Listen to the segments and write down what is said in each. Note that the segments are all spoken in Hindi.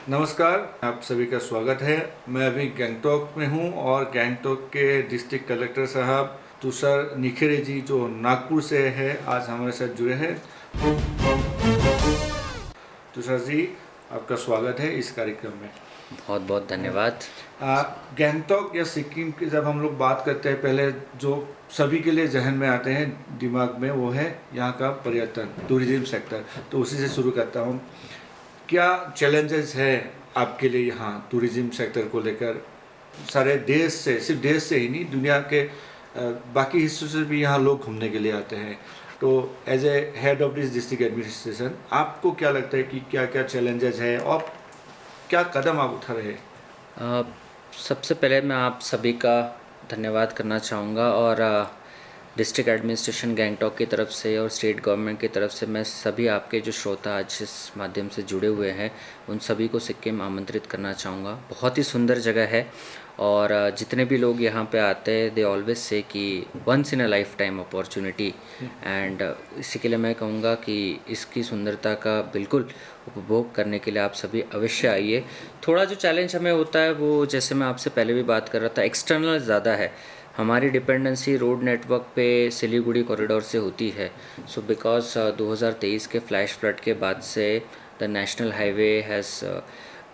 नमस्कार, आप सभी का स्वागत है। मैं अभी गंगटोक में हूँ और गंगटोक के डिस्ट्रिक्ट कलेक्टर साहब तुषार निखिरे जी जो नागपुर से है आज हमारे साथ जुड़े हैं। तुषार जी, आपका स्वागत है इस कार्यक्रम में। बहुत बहुत धन्यवाद। गंगटोक या सिक्किम की जब हम लोग बात करते हैं, पहले जो सभी के लिए जहन में आते हैं दिमाग में, वो है यहाँ का पर्यटन, टूरिज्म सेक्टर। तो उसी से शुरू करता हूँ। क्या चैलेंजेस है आपके लिए यहाँ टूरिज्म सेक्टर को लेकर? सारे देश से, सिर्फ देश से ही नहीं, दुनिया के बाकी हिस्सों से भी यहाँ लोग घूमने के लिए आते हैं। तो as a head of this district administration, आपको क्या लगता है कि क्या क्या चैलेंजेस है और क्या कदम आप उठा रहे हैं? अ, सबसे पहले मैं आप सभी का धन्यवाद करना चाहूँगा और डिस्ट्रिक्ट एडमिनिस्ट्रेशन गंगटोक की तरफ से और स्टेट गवर्नमेंट की तरफ से मैं सभी आपके जो श्रोता आज इस माध्यम से जुड़े हुए हैं उन सभी को सिक्किम आमंत्रित करना चाहूँगा। बहुत ही सुंदर जगह है और जितने भी लोग यहाँ पे आते हैं दे ऑलवेज से कि once in a lifetime opportunity and इसी के लिए मैं कहूँगा कि इसकी सुंदरता का बिल्कुल उपभोग करने के लिए आप सभी अवश्य आइए। थोड़ा जो चैलेंज हमें होता है वो, जैसे मैं आपसे पहले भी बात कर रहा था, एक्सटर्नल ज़्यादा है। हमारी डिपेंडेंसी रोड नेटवर्क पे सिलीगुड़ी कॉरिडोर से होती है। सो बिकॉज 2023 के फ्लैश फ्लड के बाद से द नेशनल हाईवे हैज़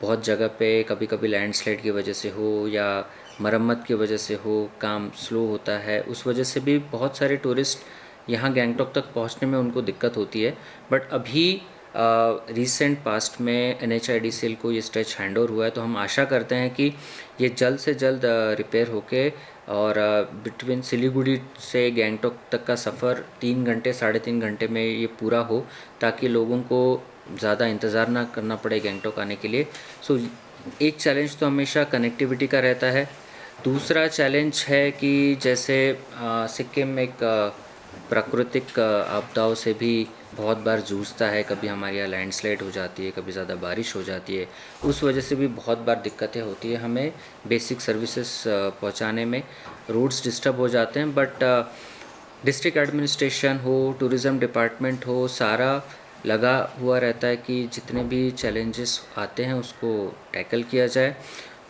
बहुत जगह पे कभी कभी लैंडस्लाइड की वजह से हो या मरम्मत की वजह से हो, काम स्लो होता है। उस वजह से भी बहुत सारे टूरिस्ट यहाँ गंगटोक तक पहुँचने में उनको दिक्कत होती है। बट अभी रिसेंट पास्ट में NHIDCL को ये स्ट्रेच हैंड ओवर हुआ है, तो हम आशा करते हैं कि ये जल्द से जल्द रिपेयर होके और बिटवीन सिलीगुड़ी से गंगटोक तक का सफ़र 3 घंटे 3.5 घंटे में ये पूरा हो, ताकि लोगों को ज़्यादा इंतज़ार ना करना पड़े गंगटोक आने के लिए। सो एक चैलेंज तो हमेशा कनेक्टिविटी का रहता है। दूसरा चैलेंज है कि जैसे सिक्किम एक प्राकृतिक आपदाओं से भी बहुत बार जूझता है। कभी हमारे यहाँ लैंडस्लाइड हो जाती है, कभी ज़्यादा बारिश हो जाती है, उस वजह से भी बहुत बार दिक्कतें होती है हमें बेसिक सर्विसेज पहुँचाने में। रोड्स डिस्टर्ब हो जाते हैं, बट डिस्ट्रिक्ट एडमिनिस्ट्रेशन हो, टूरिज़्म डिपार्टमेंट हो, सारा लगा हुआ रहता है कि जितने भी चैलेंजेस आते हैं उसको टैकल किया जाए।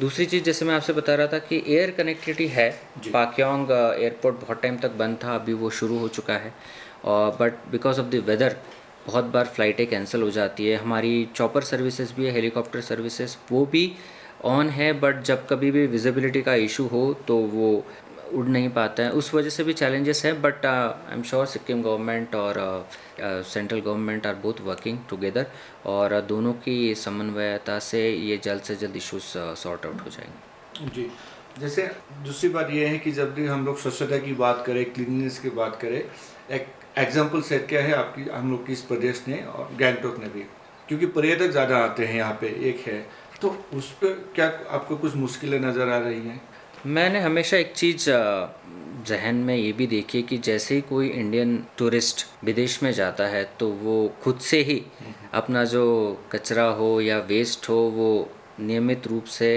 दूसरी चीज़, जैसे मैं आपसे बता रहा था कि एयर कनेक्टिविटी है। पाक्योंग एयरपोर्ट बहुत टाइम तक बंद था, अभी वो शुरू हो चुका है। But because of the weather बहुत बार फ़्लाइटें कैंसिल हो जाती है। हमारी चॉपर सर्विसेज भी है, हेलीकॉप्टर सर्विसेज वो भी ऑन है, बट जब कभी भी विजिबिलिटी का इशू हो तो वो उड़ नहीं पाता है। उस वजह से भी चैलेंजेस हैं, but I am sure Sikkim government और central government are both working together और दोनों की समन्वयता से ये जल्द से जल्द इश्यूज सॉर्ट आउट हो जाएंगे। जी, जैसे दूसरी बात ये है कि जब भी हम लोग स्वच्छता की बात करें, क्लीननेस की बात करें, एक एग्जाम्पल सेट किया है आपकी, हम लोग की इस प्रदेश ने और गंगटोक ने भी, क्योंकि पर्यटक ज़्यादा आते हैं यहाँ पे, एक है तो उस पर क्या आपको कुछ मुश्किलें नज़र आ रही हैं? मैंने हमेशा एक चीज़ जहन में ये भी देखी है कि जैसे ही कोई इंडियन टूरिस्ट विदेश में जाता है तो वो खुद से ही अपना जो कचरा हो या वेस्ट हो वो नियमित रूप से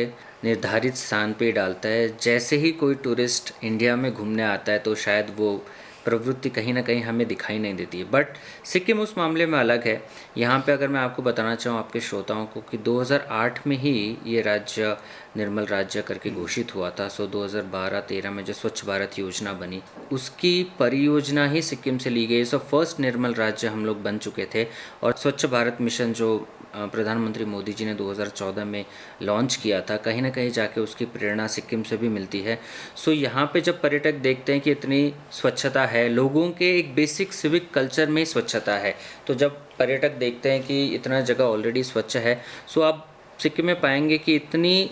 निर्धारित स्थान पे डालता है। जैसे ही कोई टूरिस्ट इंडिया में घूमने आता है तो शायद वो प्रवृत्ति कहीं ना कहीं हमें दिखाई नहीं देती है। बट सिक्किम उस मामले में अलग है। यहाँ पे अगर मैं आपको बताना चाहूँ आपके श्रोताओं को कि 2008 में ही ये राज्य निर्मल राज्य करके घोषित हुआ था। सो 2012-13 में जो स्वच्छ भारत योजना बनी उसकी परियोजना ही सिक्किम से ली गई। सो फर्स्ट निर्मल राज्य हम लोग बन चुके थे और स्वच्छ भारत मिशन जो प्रधानमंत्री मोदी जी ने 2014 में लॉन्च किया था, कहीं ना कहीं जाके उसकी प्रेरणा सिक्किम से भी मिलती है। सो यहाँ पे जब पर्यटक देखते हैं कि इतनी स्वच्छता है, लोगों के एक बेसिक सिविक कल्चर में ही स्वच्छता है, तो जब पर्यटक देखते हैं कि इतना जगह ऑलरेडी स्वच्छ है, सो आप सिक्किम में पाएंगे कि इतनी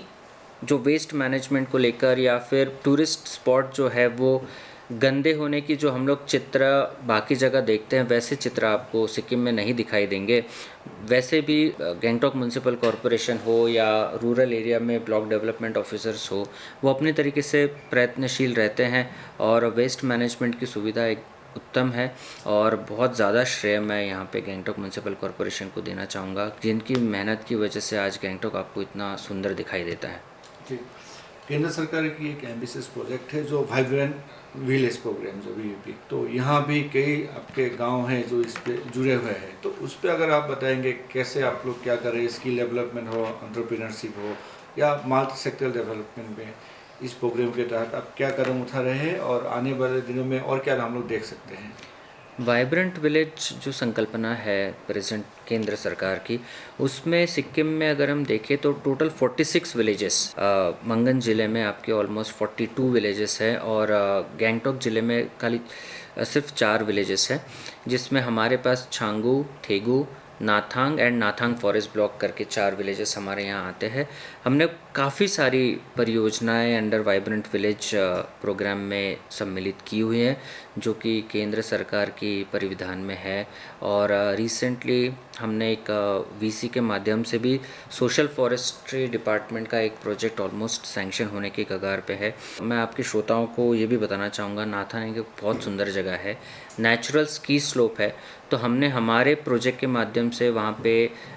जो वेस्ट मैनेजमेंट को लेकर या फिर टूरिस्ट स्पॉट जो है वो गंदे होने की जो हम लोग चित्र बाकी जगह देखते हैं वैसे चित्र आपको सिक्किम में नहीं दिखाई देंगे। वैसे भी गंगटोक म्यूनसिपल कॉरपोरेशन हो या रूरल एरिया में ब्लॉक डेवलपमेंट ऑफिसर्स हो, वो अपने तरीके से प्रयत्नशील रहते हैं और वेस्ट मैनेजमेंट की सुविधा एक उत्तम है। और बहुत ज़्यादा श्रेय मैं यहाँ पे गंगटोक म्यूनसिपल कॉरपोरेशन को देना चाहूँगा, जिनकी मेहनत की वजह से आज गंगटोक आपको इतना सुंदर दिखाई देता है। जी, केंद्र सरकार की एक एम्बिशियस प्रोजेक्ट है जो वाइब्रेंट विलेज प्रोग्राम जो वीवीपी, तो यहाँ भी कई आपके गांव हैं जो इस पे जुड़े हुए हैं, तो उस पर अगर आप बताएंगे कैसे आप लोग क्या कर रहे हैं, स्किल डेवलपमेंट हो, एंटरप्रेन्योरशिप हो या मल्टी सेक्टर डेवलपमेंट में इस प्रोग्राम के तहत आप क्या कदम उठा रहे हैं और आने वाले दिनों में और क्या हम लोग देख सकते हैं? वाइब्रेंट विलेज जो संकल्पना है प्रेजेंट केंद्र सरकार की, उसमें सिक्किम में अगर हम देखें तो टोटल 46 विलेजेस, मंगन ज़िले में आपके ऑलमोस्ट 42 विलेजेस हैं और गैंगटॉक ज़िले में खाली सिर्फ 4 विलेजेस हैं, जिसमें हमारे पास Changu, Thegu, Nathang and Nathang forest block करके 4 विलेजेस हमारे यहाँ आते हैं। हमने काफ़ी सारी परियोजनाएं अंडर वाइब्रेंट विलेज प्रोग्राम में सम्मिलित की हुई हैं, जो कि केंद्र सरकार की परिविधान में है। और रिसेंटली हमने एक वीसी के माध्यम से भी सोशल फॉरेस्ट्री डिपार्टमेंट का एक प्रोजेक्ट ऑलमोस्ट सैंक्शन होने के कगार पे है। मैं आपके श्रोताओं को ये भी बताना चाहूँगा, नाथांग एक बहुत सुंदर जगह है, नेचुरल स्की स्लोप है, तो हमने हमारे प्रोजेक्ट के माध्यम से वहाँ पे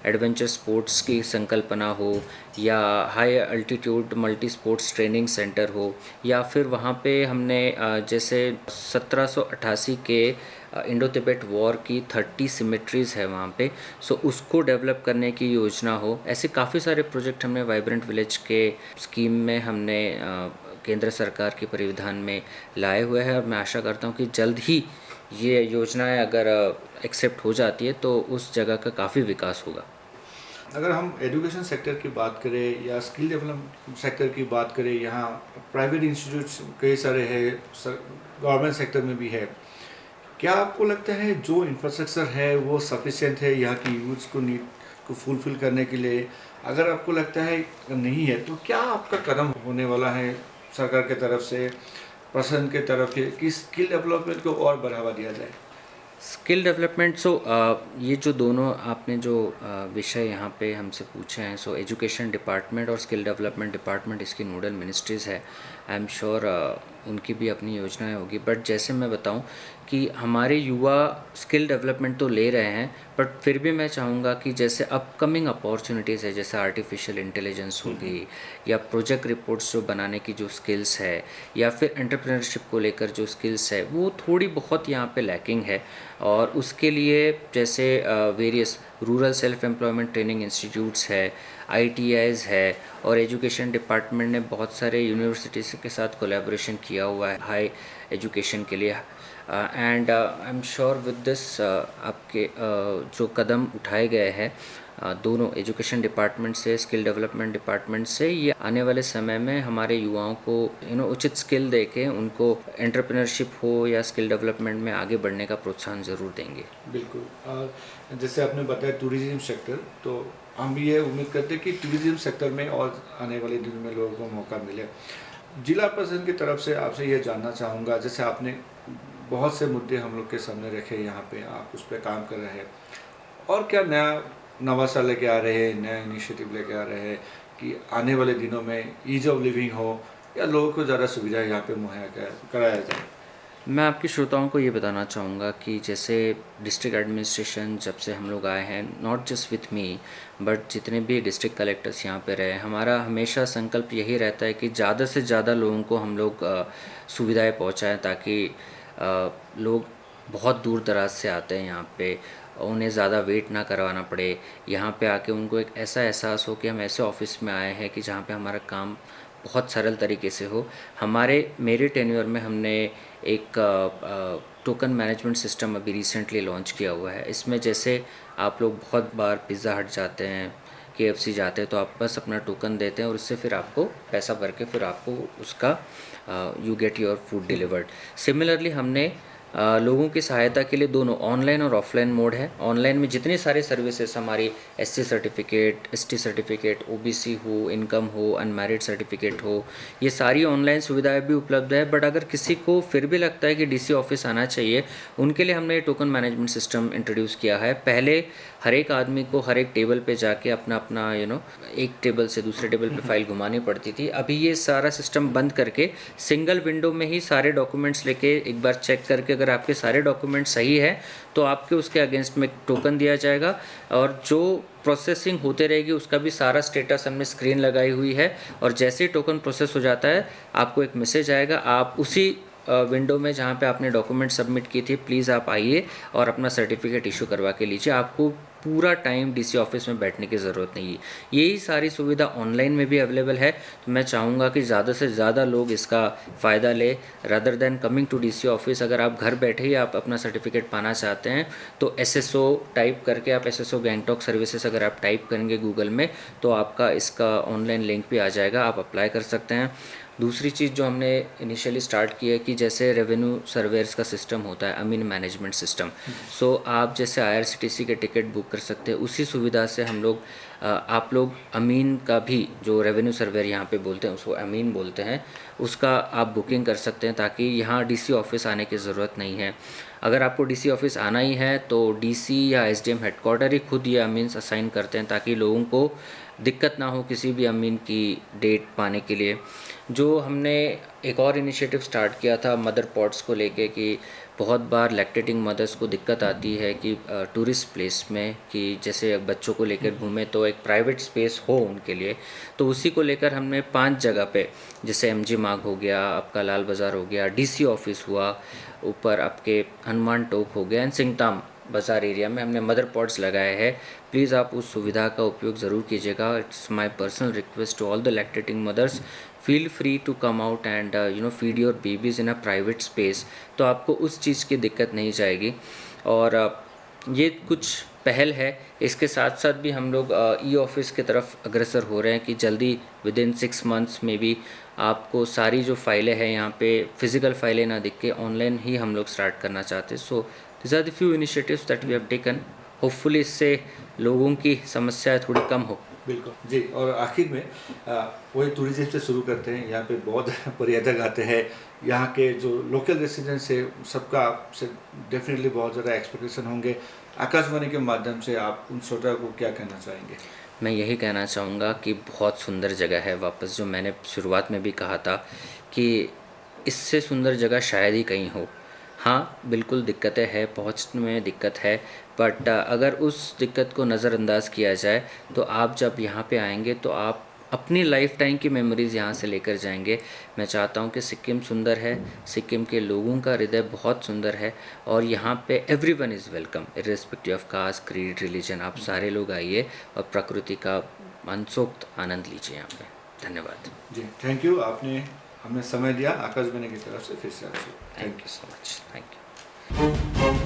एडवेंचर स्पोर्ट्स की संकल्पना हो या high altitude multi sports training centre हो, या फिर वहाँ पे हमने जैसे 1788 के इंडो तिब्बत वॉर की 30 सिमेट्रीज़ है वहाँ पे, सो उसको डेवलप करने की योजना हो। ऐसे काफ़ी सारे प्रोजेक्ट हमने वाइब्रेंट विलेज के स्कीम में हमने केंद्र सरकार के परिविधान में लाए हुए हैं, और मैं आशा करता हूँ कि जल्द ही ये योजनाएं अगर एक्सेप्ट हो जाती है तो उस जगह का काफ़ी विकास होगा। अगर हम एजुकेशन सेक्टर की बात करें या स्किल डेवलपमेंट सेक्टर की बात करें, यहाँ प्राइवेट इंस्टीट्यूट्स कई सारे हैं, गवर्नमेंट सेक्टर में भी है, क्या आपको लगता है जो इंफ्रास्ट्रक्चर है वो सफिशिएंट है यहाँ की यूथ्स को नीड को फुलफिल करने के लिए? अगर आपको लगता है नहीं है तो क्या आपका कदम होने वाला है सरकार के तरफ से, प्रशासन के तरफ से, कि स्किल डेवलपमेंट को और बढ़ावा दिया जाए? स्किल डेवलपमेंट, सो ये जो दोनों आपने जो विषय यहाँ पे हमसे पूछे हैं, सो एजुकेशन डिपार्टमेंट और स्किल डेवलपमेंट डिपार्टमेंट इसकी नोडल मिनिस्ट्रीज़ है। आई एम श्योर उनकी भी अपनी योजनाएं होगी, बट जैसे मैं बताऊं कि हमारे युवा स्किल डेवलपमेंट तो ले रहे हैं, बट फिर भी मैं चाहूँगा कि जैसे अपकमिंग अपॉर्चुनिटीज़ है, जैसे आर्टिफिशियल इंटेलिजेंस हो गई या प्रोजेक्ट रिपोर्ट्स जो बनाने की जो स्किल्स है, या फिर एंटरप्रेन्योरशिप को लेकर जो स्किल्स है, वो थोड़ी बहुत यहाँ पे लैकिंग है। और उसके लिए जैसे various rural self employment training institutes है, ITIs है, और एजुकेशन डिपार्टमेंट ने बहुत सारे यूनिवर्सिटीज़ के साथ कोलैबोरेशन किया हुआ है हाई एजुकेशन के लिए। And I am sure with this आपके जो कदम उठाए गए हैं दोनों एजुकेशन डिपार्टमेंट से, स्किल डेवलपमेंट डिपार्टमेंट से, ये आने वाले समय में हमारे युवाओं को उचित स्किल देके उनको एंटरप्रेन्योरशिप हो या स्किल डेवलपमेंट में आगे बढ़ने का प्रोत्साहन ज़रूर देंगे। बिल्कुल। और जैसे आपने बताया टूरिज्म सेक्टर, तो हम भी ये उम्मीद करते हैं कि टूरिज्म सेक्टर में और आने वाले दिनों में लोगों को मौका मिले। जिला प्रशासन की तरफ से आपसे ये जानना चाहूँगा, जैसे आपने बहुत से मुद्दे हम लोग के सामने रखे, यहाँ पे आप उस पर काम कर रहे हैं, और क्या नया नवासा लेके आ रहे हैं, नया इनिशिएटिव लेके आ रहे हैं कि आने वाले दिनों में ईज ऑफ लिविंग हो या लोगों को ज़्यादा सुविधा यहाँ पे मुहैया कराया जाए? मैं आपके श्रोताओं को ये बताना चाहूँगा कि जैसे डिस्ट्रिक्ट एडमिनिस्ट्रेशन जब से हम लोग आए हैं, not just with me but जितने भी डिस्ट्रिक्ट कलेक्टर्स यहाँ पे रहे, हमारा हमेशा संकल्प यही रहता है कि ज़्यादा से ज़्यादा लोगों को हम लोग सुविधाएं पहुँचाएं, ताकि लोग बहुत दूर दराज से आते हैं यहाँ पे, उन्हें ज़्यादा वेट ना करवाना पड़े। यहाँ पे आके उनको एक ऐसा एहसास हो कि हम ऐसे ऑफिस में आए हैं कि जहाँ पे हमारा काम बहुत सरल तरीके से हो। मेरे टेन्योर में हमने एक टोकन मैनेजमेंट सिस्टम अभी रिसेंटली लॉन्च किया हुआ है। इसमें जैसे आप लोग बहुत बार पिज़्ज़ा हट जाते हैं, KFC जाते हैं, तो आप बस अपना टोकन देते हैं और उससे फिर आपको पैसा भर के फिर आपको उसका you get your food delivered. Similarly हमने लोगों की सहायता के लिए दोनों ऑनलाइन और ऑफलाइन मोड है। ऑनलाइन में जितनी सारी सर्विसेज हमारी SC certificate, ST certificate, OBC हो, इनकम हो, अनमैरिड सर्टिफिकेट हो, ये सारी ऑनलाइन सुविधाएं भी उपलब्ध है। बट अगर किसी को फिर भी लगता है कि DC ऑफिस आना चाहिए, उनके लिए हमने टोकन मैनेजमेंट सिस्टम इंट्रोड्यूस किया है। पहले हर एक आदमी को हर एक टेबल पे जाके अपना अपना एक टेबल से दूसरे टेबल पे फाइल घुमानी पड़ती थी। अभी ये सारा सिस्टम बंद करके सिंगल विंडो में ही सारे डॉक्यूमेंट्स लेके एक बार चेक करके अगर आपके सारे डॉक्यूमेंट सही है तो आपके उसके अगेंस्ट में टोकन दिया जाएगा, और जो प्रोसेसिंग होते रहेगी उसका भी सारा स्टेटस हमने स्क्रीन लगाई हुई है, और जैसे ही टोकन प्रोसेस हो जाता है आपको एक मैसेज आएगा, आप उसी विंडो में जहाँ पे आपने डॉक्यूमेंट सबमिट की थी प्लीज़ आप आइए और अपना सर्टिफिकेट इशू करवा के लीजिए। आपको पूरा टाइम डीसी ऑफिस में बैठने की ज़रूरत नहीं है। यही सारी सुविधा ऑनलाइन में भी अवेलेबल है, तो मैं चाहूँगा कि ज़्यादा से ज़्यादा लोग इसका फ़ायदा ले rather than coming to DC office. अगर आप घर बैठे ही आप अपना सर्टिफिकेट पाना चाहते हैं तो एसएसओ टाइप करके आप एसएसओ गैंगटॉक सर्विसेज अगर आप टाइप करेंगे गूगल में तो आपका इसका ऑनलाइन लिंक भी आ जाएगा, आप अप्लाई कर सकते हैं। दूसरी चीज़ जो हमने इनिशियली स्टार्ट की है कि जैसे रेवेन्यू सर्वेयर्स का सिस्टम होता है, अमीन मैनेजमेंट सिस्टम, सो आप जैसे आईआरसीटीसी के टिकट बुक कर सकते हैं, उसी सुविधा से हम लोग आप लोग अमीन का भी, जो रेवेन्यू सर्वेयर यहाँ पे बोलते हैं उसको अमीन बोलते हैं, उसका आप बुकिंग कर सकते हैं ताकि यहाँ डीसी ऑफिस आने की ज़रूरत नहीं है। अगर आपको डीसी ऑफिस आना ही है तो डीसी या एसडीएम हेडक्वार्टर ही खुद ये अमीन्स असाइन करते हैं ताकि लोगों को दिक्कत ना हो किसी भी अमीन की डेट पाने के लिए। जो हमने एक और इनिशिएटिव स्टार्ट किया था मदर पॉट्स को लेके कि बहुत बार लैक्टेटिंग मदर्स को दिक्कत आती है कि टूरिस्ट प्लेस में कि जैसे बच्चों को लेकर घूमें तो एक प्राइवेट स्पेस हो उनके लिए, तो उसी को लेकर हमने 5 जगह पे, जैसे एमजी मार्ग हो गया, आपका लाल बाज़ार हो गया, डीसी ऑफिस हुआ, ऊपर आपके हनुमान टोक हो गया एंड सिंगताम बाज़ार एरिया में हमने मदर पॉट्स लगाए हैं। प्लीज़ आप उस सुविधा का उपयोग ज़रूर कीजिएगा। It's my personal request to all the lactating mothers, feel free to come out and feed your babies in a private space, तो आपको उस चीज़ की दिक्कत नहीं जाएगी। और ये कुछ पहल है, इसके साथ साथ भी हम लोग ई ऑफिस की तरफ अग्रसर हो रहे हैं कि जल्दी विद इन 6 मंथ्स में भी आपको सारी जो फाइलें हैं यहाँ पे फिज़िकल फाइलें ना दिख के ऑनलाइन ही हम लोग स्टार्ट करना चाहते हैं। So this are the few initiatives that we have taken, hopefully इससे लोगों की समस्या थोड़ी कम हो। बिल्कुल जी। और आखिर में वही टूरिज्म से शुरू करते हैं। यहाँ पे बहुत पर्यटक आते हैं, यहाँ के जो लोकल रेसिडेंट्स है सबका आपसे डेफिनेटली बहुत ज़्यादा एक्सपेक्टेशन होंगे। आकाशवाणी के माध्यम से आप उन श्रोता को क्या कहना चाहेंगे? मैं यही कहना चाहूँगा कि बहुत सुंदर जगह है, वापस जो मैंने शुरुआत में भी कहा था कि इससे सुंदर जगह शायद ही कहीं हो। हाँ, बिल्कुल दिक्कतें हैं, पहुँचने में दिक्कत है, बट अगर उस दिक्कत को नज़रअंदाज किया जाए तो आप जब यहाँ पे आएंगे तो आप अपनी लाइफ टाइम की मेमोरीज़ यहाँ से लेकर जाएंगे। मैं चाहता हूँ कि सिक्किम सुंदर है, सिक्किम के लोगों का हृदय बहुत सुंदर है, और यहाँ पे everyone is welcome irrespective of caste, creed, religion. आप सारे लोग आइए और प्रकृति का मनसोक्त आनंद लीजिए यहाँ पे। धन्यवाद जी, थैंक यू। आपने हमें समय दिया आकाशवाणी की तरफ से फिर से आपसे thank you so much. Thank you.